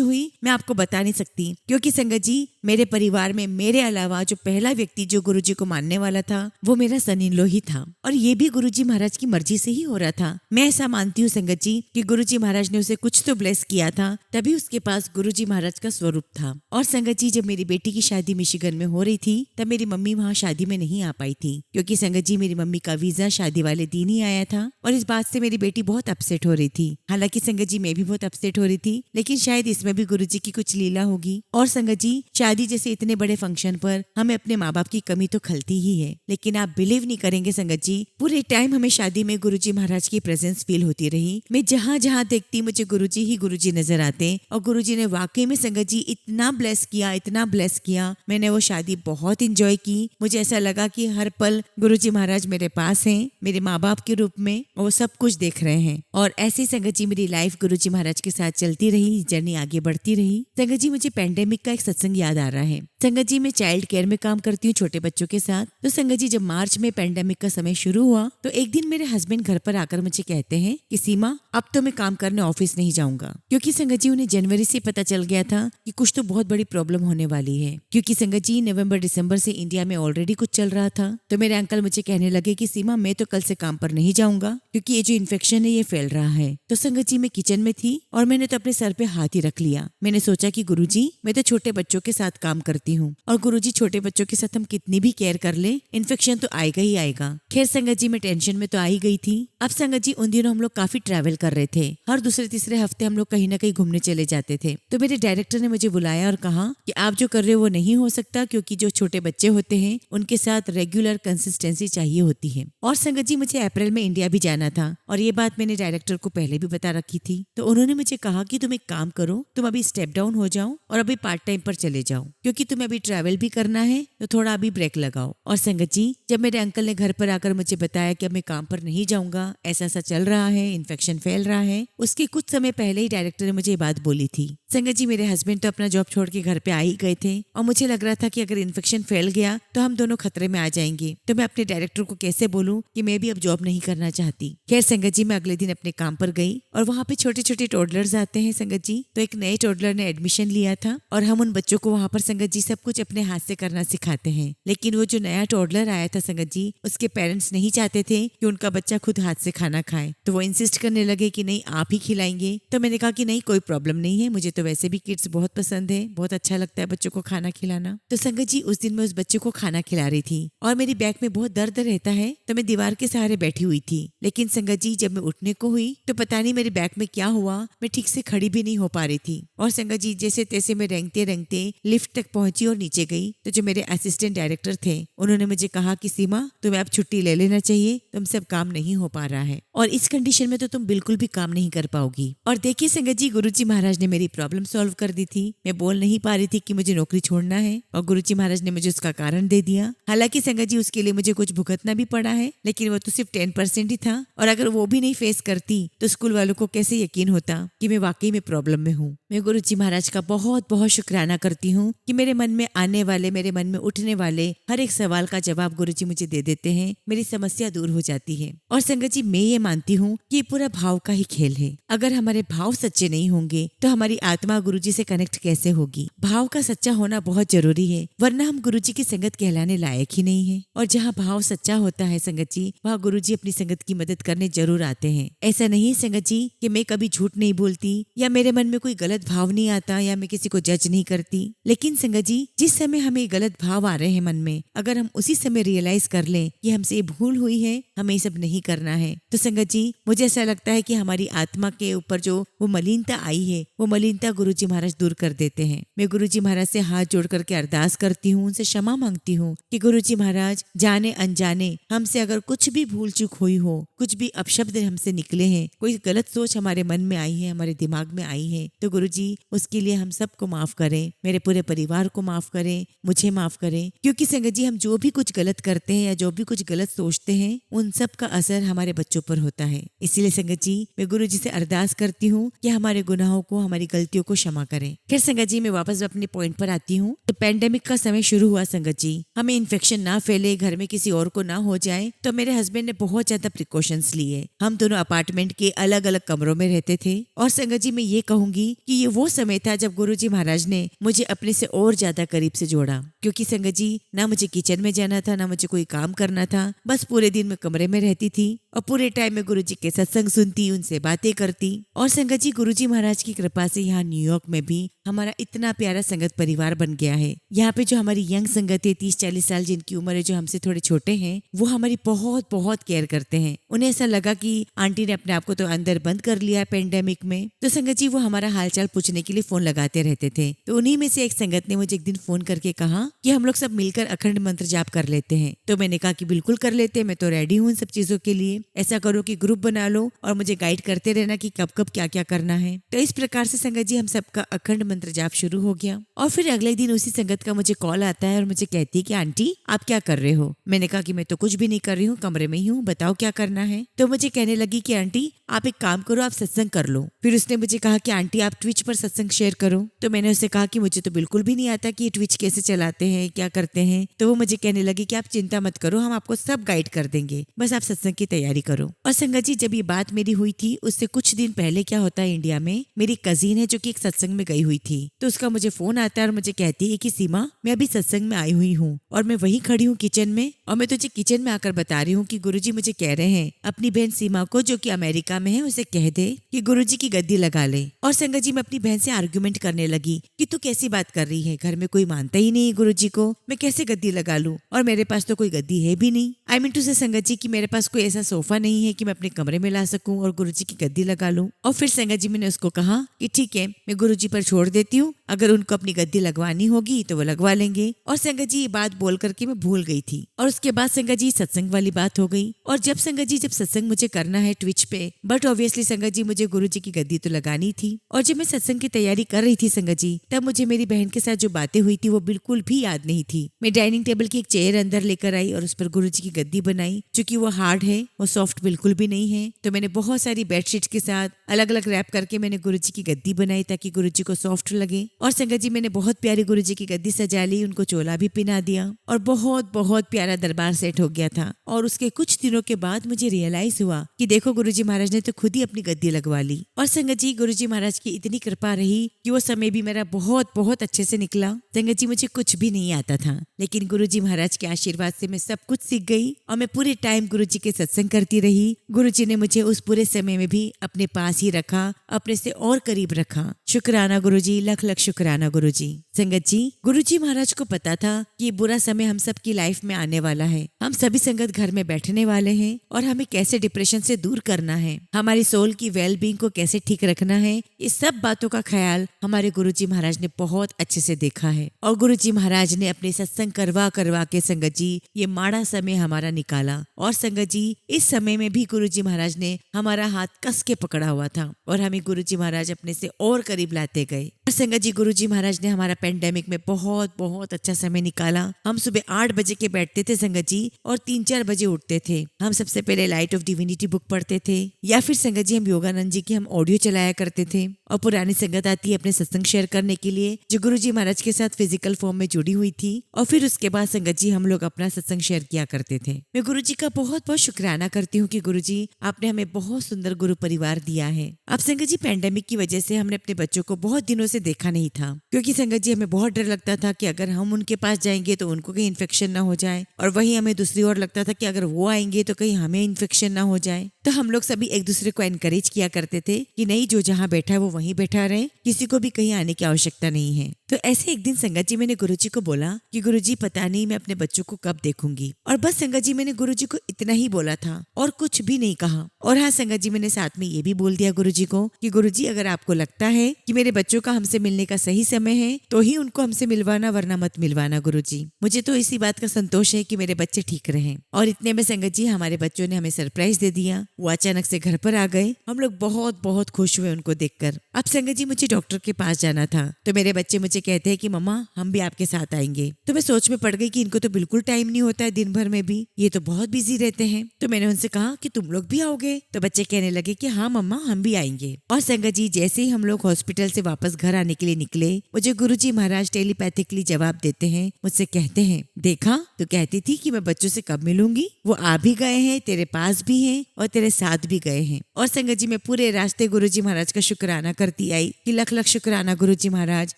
हुई मैं आपको बता नहीं सकती, क्योंकि संगत जी मेरे परिवार में मेरे अलावा जो पहला व्यक्ति जो गुरुजी को मानने वाला था वो मेरा सन इन लॉ ही था। और ये भी गुरुजी महाराज की मर्जी से ही हो रहा था। मैं ऐसा मानती हूँ संगत जी कि गुरुजी महाराज ने उसे कुछ तो ब्लेस किया था, तभी उसके पास गुरुजी महाराज का स्वरूप था। और संगत जी जब मेरी बेटी की शादी मिशिगन में हो रही थी तब मेरी मम्मी वहाँ शादी में नहीं आ पाई थी, क्योंकि संगत जी मेरी मम्मी का वीजा शादी वाले दिन ही आया था। और इस बात से मेरी बेटी बहुत अपसेट हो रही थी। हालांकि संगत जी मैं भी बहुत अपसेट हो रही थी, लेकिन शायद इसमें भी गुरुजी की कुछ लीला होगी। और संगत जी शादी जैसे इतने बड़े फंक्शन पर हमें अपने माँ बाप की कमी तो खलती ही है, लेकिन आप बिलीव नहीं करेंगे संगत जी, पूरे टाइम हमें शादी में गुरुजी महाराज की प्रेजेंस फील होती रही। मैं जहाँ जहाँ देखती मुझे गुरुजी ही गुरुजी नजर आते। और गुरुजी ने वाकई में संगत जी इतना ब्लेस किया, इतना ब्लेस किया। मैंने वो शादी बहुत इंजॉय की। मुझे ऐसा लगा कि हर पल गुरुजी महाराज मेरे पास हैं, मेरे माँ बाप के रूप में, वो सब कुछ देख रहे हैं। और ऐसी संगत जी मेरी लाइफ गुरुजी महाराज के साथ चलती रही, जर्नी आगे बढ़ती रही। संगत जी मुझे पेंडेमिक का एक सत्संग याद आ रहा है। संगत जी मैं चाइल्ड केयर में काम करती हूँ छोटे बच्चों के साथ। तो संगत जी जब मार्च में पेंडेमिक का समय शुरू हुआ तो एक दिन मेरे हस्बैंड घर पर आकर मुझे कहते हैं कि सीमा अब तो मैं काम करने ऑफिस नहीं जाऊंगा, क्योंकि संगत जी उन्हें जनवरी से पता चल गया था कि कुछ तो बहुत बड़ी प्रॉब्लम होने वाली है। क्योंकि संगत जी नवंबर दिसंबर से इंडिया में ऑलरेडी कुछ चल रहा था। तो मेरे अंकल मुझे कहने लगे कि सीमा मैं तो कल से काम पर नहीं जाऊंगा, क्योंकि ये जो इन्फेक्शन है ये फैल रहा है। तो संगत जी मैं किचन में थी और मैंने तो अपने सर पे हाथ ही रख लिया। मैंने सोचा कि गुरुजी मैं तो छोटे बच्चों के साथ काम करती हूँ, और गुरुजी छोटे बच्चों के साथ हम कितनी भी केयर कर ले इन्फेक्शन तो आएगा ही आएगा। खैर संगत जी मैं टेंशन में तो आ ही गई थी। अब संगत जी उन दिनों हम लोग काफी ट्रैवल कर रहे थे। हर दूसरे तीसरे हफ्ते हम लोग कहीं ना कहीं घूमने चले जाते थे। तो मेरे डायरेक्टर ने मुझे बुलाया और कहा कि आप जो कर रहे हो वो नहीं हो सकता, क्योंकि जो छोटे बच्चे होते हैं उनके साथ रेगुलर कंसिस्टेंसी चाहिए होती है। और संगत जी मुझे अप्रैल में इंडिया भी जाना था, और ये बात मैंने डायरेक्टर को पहले भी बता रखी थी। तो उन्होंने मुझे कहा कि तुम एक काम करो, तुम अभी स्टेप डाउन हो जाओ और अभी पार्ट टाइम पर चले जाओ, क्योंकि तुम्हें अभी ट्रैवल भी करना है, तो थोड़ा अभी ब्रेक लगाओ। और संगत जी जब मेरे अंकल ने घर पर आकर मुझे बताया कि अब मैं काम पर नहीं जाऊंगा, ऐसा ऐसा चल रहा है, इन्फेक्शन फैल रहा है, उसके कुछ समय पहले ही डायरेक्टर ने मुझे ये बात बोली थी। संगत जी मेरे हस्बैंड तो अपना जॉब छोड़ के घर पे आ ही गए थे, और मुझे लग रहा था कि अगर इन्फेक्शन फैल गया तो हम दोनों खतरे में आ जाएंगे। तो मैं अपने डायरेक्टर को कैसे बोलूं कि मैं भी अब जॉब नहीं करना चाहती। खैर संगत जी मैं अगले दिन अपने काम पर गई, और वहाँ पे छोटे छोटे टोडलर्स आते हैं संगत जी। तो एक नए टोडलर ने एडमिशन लिया था, और हम उन बच्चों को वहाँ पर संगत जी सब कुछ अपने हाथ से करना सिखाते हैं। लेकिन वो जो नया टोडलर आया था संगत जी, उसके पेरेंट्स नहीं चाहते थे कि उनका बच्चा खुद हाथ से खाना खाए। तो वो इंसिस्ट करने लगे कि नहीं आप ही खिलाएंगे। तो मैंने कहा कि नहीं कोई प्रॉब्लम नहीं है, मुझे तो वैसे भी किड्स बहुत पसंद है, बहुत अच्छा लगता है बच्चों को खाना खिलाना। तो संगत जी उस दिन मैं उस बच्चे को खाना खिला रही थी, और मेरी बैक में बहुत दर्द रहता है, तो मैं दीवार के सहारे बैठी हुई थी। लेकिन संगत जी जब मैं उठने को हुई तो पता नहीं मेरी बैक में क्या हुआ, मैं ठीक से खड़ी भी नहीं हो पा रही थी। और संगत जी जैसे तैसे मैं रेंगते रेंगते लिफ्ट तक पहुंची और नीचे गई। तो जो मेरे असिस्टेंट डायरेक्टर थे उन्होंने मुझे कहा कि सीमा तुम्हें अब छुट्टी ले लेना चाहिए, तुमसे अब काम नहीं हो पा रहा है, और इस कंडीशन में तो तुम बिल्कुल भी काम नहीं कर पाओगी। और देखिए संगत जी गुरुजी महाराज ने मेरी प्रॉब्लम सॉल्व कर दी थी। मैं बोल नहीं पा रही थी कि मुझे नौकरी छोड़ना है, और गुरुजी महाराज ने मुझे उसका कारण दे दिया। हालांकि संगत जी उसके लिए मुझे कुछ भुगतना भी पड़ा है, लेकिन वो तो सिर्फ 10% ही था, और अगर वो भी नहीं फेस करती तो स्कूल वालों को कैसे यकीन होता कि मैं वाकई में प्रॉब्लम में हूँ। मैं गुरुजी महाराज का बहुत बहुत शुक्राना करती हूँ कि मेरे मन में आने वाले, मेरे मन में उठने वाले हर एक सवाल का जवाब गुरुजी मुझे दे देते हैं, मेरी समस्या दूर हो जाती है। और संगत जी मैं ये मानती हूँ कि ये पूरा भाव का ही खेल है। अगर हमारे भाव सच्चे नहीं होंगे तो हमारी आत्मा गुरुजी से कनेक्ट कैसे होगी। भाव का सच्चा होना बहुत जरूरी है, वरना हम गुरुजी की संगत कहलाने लायक ही नहीं है। और जहाँ भाव सच्चा होता है संगत जी, वहाँ गुरुजी अपनी संगत की मदद करने जरूर आते हैं। ऐसा नहीं है संगत जी कि मैं कभी झूठ नहीं बोलती, या मेरे मन में कोई गलत भाव नहीं आता, या मैं किसी को जज नहीं करती। लेकिन संगत जी जिस समय हमें गलत भाव आ रहे हैं मन में, अगर हम उसी समय रियलाइज कर लें कि हमसे ये भूल हुई है, हमें ये सब नहीं करना है, तो संगत जी मुझे ऐसा लगता है कि हमारी आत्मा के ऊपर जो वो मलिनता आई है, वो मलिनता गुरुजी महाराज दूर कर देते हैं। मैं गुरुजी महाराज से हाथ जोड़ करके अरदास करती हूँ, उनसे क्षमा मांगती हूँ कि गुरुजी महाराज जाने अनजाने हमसे अगर कुछ भी भूल चूक हुई हो, कुछ भी अपशब्द हमसे निकले हैं, कोई गलत सोच हमारे मन में आई है, हमारे दिमाग में आई है, तो गुरुजी उसके लिए हम सबको माफ करें, मेरे पूरे परिवार को माफ करें, मुझे माफ करें। क्योंकि संगत जी हम जो भी कुछ गलत करते हैं या जो भी कुछ गलत सोचते हैं, उन सब का असर हमारे बच्चों पर होता है। इसीलिए संगत जी मैं गुरुजी से अरदास करती हूँ कि हमारे गुनाहों को, हमारी गलतियों को क्षमा करें। फिर संगत जी मैं वापस अपने पॉइंट पर आती हूँ। तो पेंडेमिक का समय शुरू हुआ संगत जी, हमें इन्फेक्शन ना फैले, घर में किसी और को ना हो जाए, तो मेरे हस्बैंड ने बहुत ज्यादा प्रिकॉशंस लिए। हम दोनों अपार्टमेंट के अलग अलग कमरों में रहते थे। और संगत जी मैं ये कहूंगी कि ये वो समय था जब गुरुजी महाराज ने मुझे अपने से और ज्यादा करीब से जोड़ा। क्योंकि संगत जी ना मुझे किचन में जाना था, ना मुझे कोई काम करना था। बस पूरे दिन मैं कमरे में रहती थी और पूरे टाइम में गुरुजी के सत्संग सुनती, उनसे बातें करती। और संगत जी गुरुजी महाराज की कृपा से यहाँ न्यूयॉर्क में भी हमारा इतना प्यारा संगत परिवार बन गया है। यहाँ पे जो हमारी यंग संगत है, 30-40 साल जिनकी उम्र है, जो हमसे थोड़े छोटे हैं, वो हमारी बहुत बहुत केयर करते हैं। उन्हें ऐसा लगा कि आंटी ने अपने आप को तो अंदर बंद कर लिया पेंडेमिक में, तो संगत जी वो हमारा हालचाल पूछने के लिए फोन लगाते रहते थे। तो उन्हीं में से एक संगत ने मुझे एक दिन फोन करके कहा कि हम लोग सब मिलकर अखंड मंत्र जाप कर लेते हैं। तो मैंने कहा कि बिल्कुल कर लेते हैं, मैं तो रेडी हूँ इन सब चीजों के लिए। ऐसा करो कि ग्रुप बना लो और मुझे गाइड करते रहना कि कब कब क्या क्या करना है। तो इस प्रकार से संगत जी हम सबका अखंड मंत्र जाप शुरू हो गया। और फिर अगले दिन उसी संगत का मुझे कॉल आता है और मुझे कहती है कि आंटी आप क्या कर रहे हो। मैंने कहा कि मैं तो कुछ भी नहीं कर रही हूँ, कमरे में ही हूँ, बताओ क्या करना है। तो मुझे कहने लगी कि आंटी आप एक काम करो, आप सत्संग कर लो। फिर उसने मुझे कहा कि आंटी आप ट्विच पर सत्संग शेयर करो। तो मैंने उससे कहा कि मुझे तो बिल्कुल भी नहीं आता कि ये ट्विच कैसे चलाते हैं, क्या करते हैं। तो वो मुझे कहने लगी कि आप चिंता मत करो, हम आपको सब गाइड कर देंगे, बस आप सत्संग की तैयारी करो। और संगत जी जब ये बात मेरी हुई थी उससे कुछ दिन पहले क्या होता है, इंडिया में मेरी कजिन है जो कि एक सत्संग में गई हुई थी। तो उसका मुझे फोन आता है और मुझे कहती है कि सीमा मैं अभी सत्संग में आई हुई हूँ और मैं वहीं खड़ी हूँ किचन में, और मैं तुझे किचन में आकर बता रही हूँ कि गुरुजी मुझे कह रहे हैं अपनी बहन सीमा को जो कि अमेरिका में है उसे कह दे कि गुरुजी की गद्दी लगा ले। और संगत जी मैं अपनी बहन से आर्गुमेंट करने लगी कि तू कैसी बात कर रही है, घर में कोई मानता ही नहीं है गुरुजी को, मैं कैसे गद्दी लगा लूं, और मेरे पास तो कोई गद्दी है भी नहीं। आई मीन टू से संगत जी कि मेरे पास कोई ऐसा सोफा नहीं है कि मैं अपने कमरे में ला सकूं और गुरुजी की गद्दी लगा लूं। और फिर संगत जी मैंने उसको कहा कि ठीक है मैं गुरुजी पर छोड़ देती हूँ, अगर उनको अपनी गद्दी लगवानी होगी तो वो लगवा लेंगे। और संगत जी ये बात बोल करके मैं भूल गई थी। और उसके बाद संगत जी सत्संग वाली बात हो गई। और जब संगत जी जब सत्संग मुझे करना है ट्विच पे, बट ऑब्वियसली संगत जी मुझे गुरुजी की गद्दी तो लगानी थी। और जब मैं सत्संग की तैयारी कर रही थी संगत जी, तब मुझे मेरी बहन के साथ जो बातें हुई थी वो बिल्कुल भी याद नहीं थी। मैं डाइनिंग टेबल की एक चेयर अंदर लेकर आई और उस पर गुरुजी की गद्दी बनाई, चूंकि वो हार्ड है, वो सॉफ्ट बिल्कुल भी नहीं है। तो मैंने बहुत सारी बेडशीट के साथ अलग अलग रैप करके मैंने गुरुजी की गद्दी बनाई ताकि गुरुजी को सॉफ्ट लगे। और संगत जी मैंने बहुत प्यारी गुरुजी की गद्दी सजा ली, उनको चोला भी पिना दिया और बहुत बहुत प्यारा दरबार सेट हो गया था। और उसके कुछ दिनों के बाद मुझे रियलाइज हुआ कि देखो गुरुजी महाराज ने तो खुद ही अपनी गद्दी लगवा ली। और संगत जी गुरुजी महाराज की इतनी कृपा रही कि वो समय भी मेरा बहुत बहुत अच्छे से निकला। संगत जी मुझे कुछ भी नहीं आता था, लेकिन गुरुजी महाराज के आशीर्वाद से मैं सब कुछ सीख गई और मैं पूरे टाइम गुरुजी के सत्संग करती रही। गुरुजी ने मुझे उस पूरे समय में भी अपने पास ही रखा, अपने से और करीब रखा। शुक्राना गुरुजी, लख लख शुक्राना गुरुजी। संगत जी गुरुजी महाराज को पता था कि ये बुरा समय हम सब की लाइफ में आने वाला है, हम सभी संगत घर में बैठने वाले हैं और हमें कैसे डिप्रेशन से दूर करना है, हमारी सोल की वेल बीइंग को कैसे ठीक रखना है, ये सब बातों का ख्याल हमारे गुरुजी महाराज ने बहुत अच्छे से देखा है। और गुरुजी महाराज ने अपने सत्संग करवा करवा के संगत जी ये माड़ा समय हमारा निकाला। और संगत जी इस समय में भी गुरुजी महाराज ने हमारा हाथ कस के पकड़ा हुआ था और हमें गुरुजी महाराज अपने से और करीब लाते गए। और संगत जी गुरुजी महाराज ने हमारा पेंडेमिक में बहुत बहुत अच्छा समय निकाला। हम सुबह 8 बजे के बैठते थे संगत जी और 3-4 बजे उठते थे। हम सबसे पहले लाइट ऑफ डिविनिटी बुक पढ़ते थे, या फिर संगत जी हम योगानंद जी की हम ऑडियो चलाया करते थे। और पुरानी संगत आती है अपने सत्संग शेयर करने के लिए जो गुरुजी महाराज के साथ फिजिकल फॉर्म में जुड़ी हुई थी। और फिर उसके बाद संगत जी हम लोग अपना सत्संग शेयर किया करते थे। मैं गुरुजी का बहुत बहुत शुक्राना करती हूँ कि गुरुजी आपने हमें बहुत सुंदर गुरु परिवार दिया है। अब संगत जी पेंडेमिक की वजह से हमने अपने बच्चों को बहुत दिनों से देखा नहीं था, क्योंकि संगत जी हमें बहुत डर लगता था कि अगर हम उनके पास जाएंगे तो उनको कहीं इन्फेक्शन ना हो जाए, और वहीं हमें दूसरी ओर लगता था कि अगर वो आएंगे तो कहीं हमें इन्फेक्शन ना हो जाए। तो हम लोग सभी एक दूसरे को एनकरेज किया करते थे कि नहीं, जो जहाँ बैठा है वो वहीं बैठा रहे, किसी को भी कहीं आने की आवश्यकता नहीं है। तो ऐसे एक दिन संगत जी मैंने गुरुजी को बोला कि गुरुजी पता नहीं मैं अपने बच्चों को कब देखूंगी। और बस संगत जी मैंने गुरुजी को इतना ही बोला था और कुछ भी नहीं कहा। और हाँ संगत जी मैंने साथ में ये भी बोल दिया गुरुजी को कि गुरुजी अगर आपको लगता है कि मेरे बच्चों का हमसे मिलने का सही समय है तो ही उनको हमसे मिलवाना, वरना मत मिलवाना गुरुजी। मुझे तो इसी बात का संतोष है कि मेरे बच्चे ठीक रहें। और इतने में संगत जी हमारे बच्चों ने हमें सरप्राइज दे दिया। वो अचानक से घर पर आ गए। हम लोग बहुत बहुत खुश हुए उनको देखकर। अब संगत जी मुझे डॉक्टर के पास जाना था, तो मेरे बच्चे मुझे कहते हैं कि मम्मा हम भी आपके साथ आएंगे। तो मैं सोच में पड़ गई कि इनको तो बिल्कुल टाइम नहीं होता है दिन भर में भी, ये तो बहुत बिजी रहते हैं। तो मैंने उनसे कहा कि तुम लोग भी आओगे? तो बच्चे कहने लगे कि हाँ मम्मा हम भी आएंगे। और संगत जी जैसे ही हम लोग हॉस्पिटल से वापस घर आने के लिए निकले, मुझे गुरुजी महाराज टेलीपैथिकली जवाब देते हैं, मुझसे कहते हैं देखा तो कहती थी कि मैं बच्चों से कब मिलूंगी, वो आ भी गए हैं, तेरे पास भी हैं और तेरे मेरे साथ भी गए हैं। और संगत जी मैं पूरे रास्ते गुरुजी महाराज का शुक्राना करती आई कि लख लख शुक्राना गुरुजी महाराज,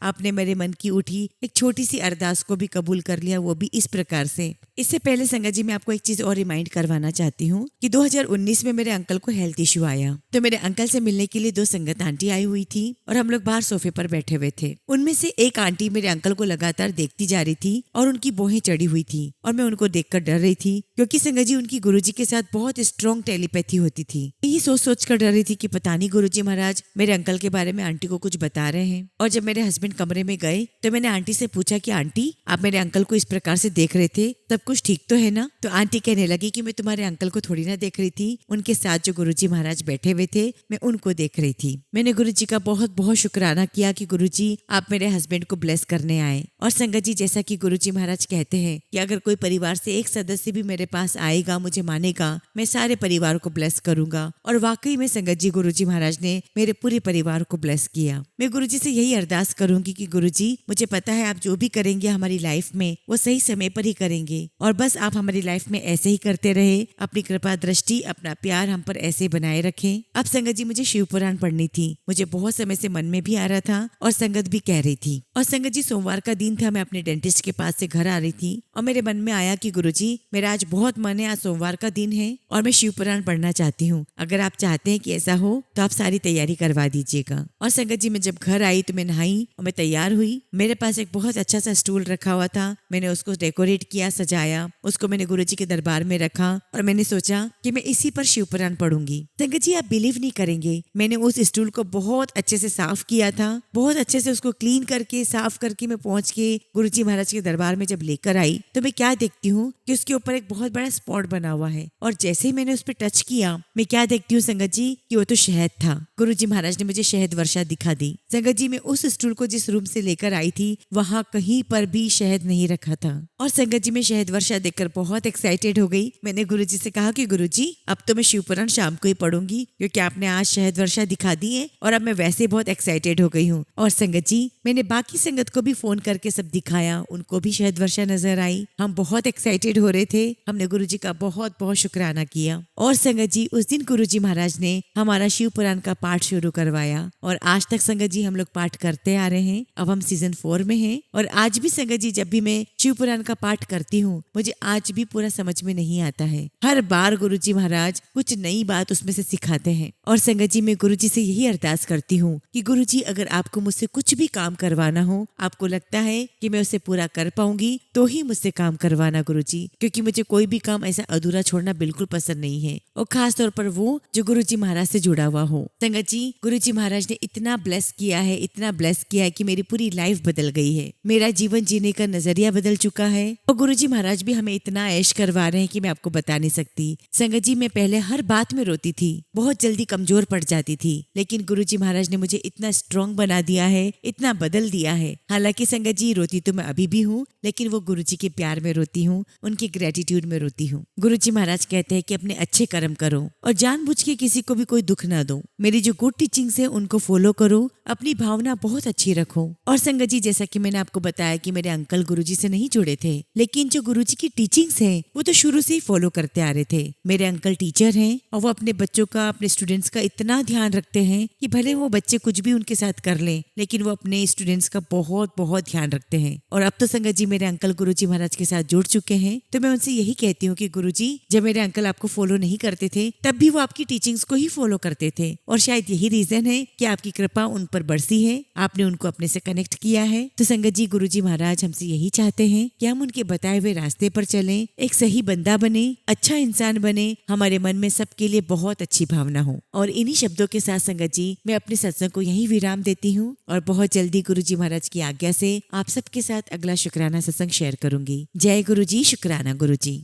आपने मेरे मन की उठी एक छोटी सी अरदास को भी कबूल कर लिया, वो भी इस प्रकार से। इससे पहले संगत जी मैं आपको एक चीज और रिमाइंड करवाना चाहती हूँ कि 2019 में मेरे अंकल को हेल्थ इश्यू आया, तो मेरे अंकल से मिलने के लिए 2 संगत आंटी आई हुई थी और हम लोग बाहर सोफे पर बैठे हुए थे। उनमें से एक आंटी मेरे अंकल को लगातार देखती जा रही थी और उनकी भौहें चढ़ी हुई थी और मैं उनको देखकर डर रही थी, क्योंकि संगत जी उनकी गुरुजी के साथ बहुत स्ट्रॉन्ग टेलीपैथी होती थी। यही सोच कर डर रही थी कि पता नहीं गुरुजी महाराज मेरे अंकल के बारे में आंटी को कुछ बता रहे हैं। और जब मेरे हस्बैंड कमरे में गए तो मैंने आंटी से पूछा कि आंटी, आप मेरे अंकल को इस प्रकार से देख रहे थे, सब कुछ ठीक तो है ना? तो आंटी कहने लगी कि मैं तुम्हारे अंकल को थोड़ी ना देख रही थी, उनके साथ जो गुरुजी महाराज बैठे हुए थे मैं उनको देख रही थी। मैंने गुरुजी का बहुत बहुत शुक्राना किया कि गुरुजी आप मेरे हस्बैंड को ब्लेस करने आए। और संगत जी जैसा कि गुरुजी महाराज कहते हैं कि अगर कोई परिवार से एक सदस्य भी मेरे पास आएगा, मुझे मानेगा, मैं सारे परिवार को ब्लेस करूंगा। और वाकई में संगत जी गुरुजी महाराज ने मेरे पूरे परिवार को ब्लेस किया। मैं गुरुजी से यही अरदास करूंगी कि गुरुजी मुझे पता है आप जो भी करेंगे हमारी लाइफ में वो सही समय पर ही करेंगे, और बस आप हमारी लाइफ में ऐसे ही करते रहे, अपनी कृपा दृष्टि अपना प्यार हम पर ऐसे बनाए रखें। अब संगत जी मुझे शिव पुराण पढ़नी थी, मुझे बहुत समय से मन में भी आ रहा था और संगत भी कह रही थी। और संगत जी सोमवार का दिन था, मैं अपने डेंटिस्ट के पास से घर आ रही थी और मेरे मन में आया कि गुरुजी मेरा आज बहुत मन है, आज सोमवार का दिन है और मैं शिव पुराण पढ़ना चाहती हूँ, अगर आप चाहते हैं कि ऐसा हो तो आप सारी तैयारी करवा दीजिएगा। और संगत जी मैं जब घर आई तो मैं नहाई और मैं तैयार हुई। मेरे पास एक बहुत अच्छा सा स्टूल रखा हुआ था, मैंने उसको डेकोरेट किया, सजाया, उसको मैंने गुरुजी के दरबार में रखा और मैंने सोचा कि मैं इसी पर शिव पुराण पढ़ूंगी। संगत जी आप बिलीव नहीं करेंगे, मैंने उस स्टूल को बहुत अच्छे से साफ किया था, बहुत अच्छे से उसको क्लीन करके साफ करके मैं पहुंच के गुरुजी महाराज के दरबार में जब लेकर आई तो मैं क्या देखती हूँ कि उसके ऊपर एक बहुत बड़ा स्पॉट बना हुआ है। और जैसे ही मैंने उस पर टच किया मैं क्या देखती हूँ संगत जी कि वो तो शहद था। गुरुजी महाराज ने मुझे शहद वर्षा दिखा दी। संगत जी मैं उस स्टूल को जिस रूम से लेकर आई थी वहां कहीं पर भी शहद नहीं रखा था। और संगत जी मैं शहद वर्षा देखकर बहुत एक्साइटेड हो गई। मैंने गुरुजी से कहा कि गुरुजी अब तो मैं शिव पुराण शाम को ही पढ़ूंगी, क्योंकि आपने आज शहद वर्षा दिखा दी है और अब मैं वैसे बहुत एक्साइटेड हो गई हूँ। और संगत जी मैंने बाकी संगत को भी फोन करके सब दिखाया, उनको भी शहद वर्षा नजर आई, हम बहुत एक्साइटेड हो रहे थे। हमने गुरुजी का बहुत बहुत शुक्राना किया। और संगत जी उस दिन गुरुजी महाराज ने हमारा शिव पुराण का पाठ शुरू करवाया और आज तक संगत जी हम लोग पाठ करते आ रहे हैं। अब हम सीजन 4 में हैं और आज भी संगत जी जब भी मैं शिव पुराण का पाठ करती हूँ मुझे आज भी पूरा समझ में नहीं आता है। हर बार गुरुजी महाराज कुछ नई बात उसमें से सिखाते हैं। और संगत जी मैं गुरुजी से यही अरदास करती हूँ कि गुरुजी अगर आपको मुझसे कुछ भी काम करवाना हो, आपको लगता है कि मैं उसे पूरा कर पाऊंगी तो ही मुझसे काम करवाना गुरुजी, क्योंकि मुझे कोई भी काम ऐसा अधूरा छोड़ना बिल्कुल पसंद नहीं है, और खास तौर पर वो जो गुरुजी महाराज से जुड़ा हुआ हो। संगत जी गुरुजी महाराज ने इतना ब्लेस किया है, इतना ब्लेस किया है कि मेरी पूरी लाइफ बदल गई है, मेरा जीवन जीने का नजरिया बदल चुका है। और गुरुजी महाराज भी हमें इतना ऐश करवा रहे हैं कि मैं आपको बता नहीं सकती। संगत जी मैं पहले हर बात में रोती थी, बहुत जल्दी कमजोर पड़ जाती थी, लेकिन गुरुजी महाराज ने मुझे इतना स्ट्रॉन्ग बना दिया है, इतना बदल दिया है। हालांकि संगत जी रोती तो मैं अभी भी हूँ, लेकिन वो गुरुजी के प्यार में रोती हूँ, उनके ग्रेटिट्यूड में रोती हूँ। गुरुजी महाराज कहते हैं कि अपने अच्छे कर्म करो और जानबूझ के किसी को भी कोई दुख ना दो। मेरी जो गुड टीचिंग्स है उनको फॉलो करो, अपनी भावना बहुत अच्छी रखो। और संगत जी जैसा कि मैंने आपको बताया कि मेरे अंकल गुरुजी से नहीं जुड़े थे, लेकिन जो गुरुजी की टीचिंग्स है वो तो शुरू से ही फॉलो करते आ रहे थे। मेरे अंकल टीचर हैं और वो अपने बच्चों का, अपने स्टूडेंट्स का इतना ध्यान रखते हैं कि भले वो बच्चे कुछ भी उनके साथ कर लें, लेकिन वो अपने स्टूडेंट्स का बहुत बहुत ध्यान रखते हैं। और अब तो संगत जी मेरे अंकल गुरुजी महाराज के साथ जुड़ चुके हैं, तो मैं उनसे यही कहती हूँ कि गुरुजी जब मेरे अंकल आपको फॉलो नहीं करते थे तब भी वो आपकी टीचिंग्स को ही फॉलो करते थे, और शायद यही रीजन है कि आपकी कृपा उन पर बरसी है, आपने उनको अपने से कनेक्ट किया है। तो संगत जी गुरुजी महाराज हमसे यही चाहते हैं कि हम उनके बताए हुए रास्ते पर चलें, एक सही बंदा बने, अच्छा इंसान बने, हमारे मन में सबके लिए बहुत अच्छी भावना हो। और इन्हीं शब्दों के साथ संगत जी मैं अपने सत्संग को यहीं विराम देती हूँ और बहुत जल्दी गुरुजी महाराज की आज्ञा से आप सबके साथ अगला शुक्राना सत्संग शेयर करूंगी। जय गुरुजी, शुक्राना गुरुजी।